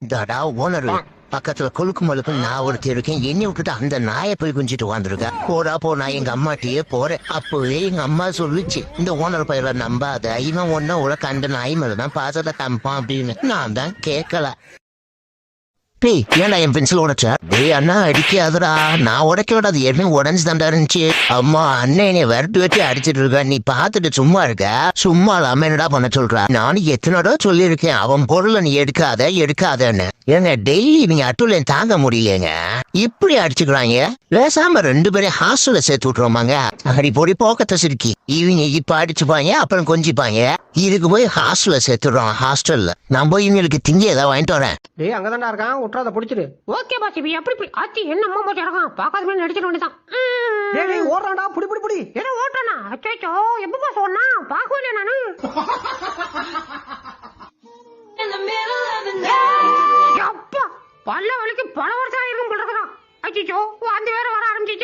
இதாடா owner பக்கத்துல கொழுக்கு மழுக்கு நான் ஒருத்தி இருக்கேன். என்னை விட்டுட்டு அந்த நாயை போய் குஞ்சிட்டு வந்துருக்க. போடா போ, நான் எங்க அம்மாட்டியே போறேன். அப்பவே எங்க அம்மா சொல்லிச்சு, இந்த ஓனர் பயிர நம்பாத, இவன் ஒன்னும் உனக்கு அந்த நாய் மேலதான் பாசத்தை காமிப்பான் அப்படின்னு. நான் தான் கேட்கல. டேய், ஏன்டா என் பென்சில் உடைச்ச? டேய் அண்ணா, அடிக்காதடா. நான் உடைக்க விடாது, ஏற்கனவே உடஞ்சு தாண்டா இருந்துச்சு. அம்மா அண்ணன் என்னை விரட்டி வச்சு அடிச்சிட்டு இருக்க, நீ பாத்துட்டு சும்மா இருக்க. சும்மா இல்லாம என்னடா பண்ண சொல்ற? நானும் எத்தனோட சொல்லியிருக்கேன், அவன் பொருளை நீ எடுக்காதன்னு. ஏங்க டெய்லி நீங்க அட்டுல தாங்க முடியலங்க, இப்படி அடிச்சுக்கிறாங்க. பேசாம 2 பேரையும் ஹாஸ்டல்ல சேர்த்து விட்டுருவாங்க. அடி பொடி போக்கத்தை சிரிக்கி. இவங்க இப்ப அடிச்சுப்பாங்க, அப்புறம் கொஞ்சிப்பாங்க. இதுக்கு போய் ஹாஸ்டல்ல சேர்த்துடுறோம். ஹாஸ்டல்ல நான் போய் இவங்களுக்கு திங்க ஏதாவது வாங்கிட்டு வரேன். டேய் அங்கதான்டா இருக்கான், உட்றாத புடிச்சிரு. ஓகே பாஸ், இப்ப எப்படி ஆச்சி என்ன அம்மா போச்சு இறக்கான் பாக்காத மாதிரி நடிச்சிட வேண்டியதான். டேய் ஓடுறான்டா, புடி. என்ன ஓட்டானா? அச்சோ, எப்ப பாஸ் சொன்னா பாக்கவே நானு. அப்பா பல்ல வலிக்கு பல வருஷம் ஆயிருக்கும் போல இருக்கான். அச்சோ, அந்த வேற வர ஆரம்பிச்சிச்சு.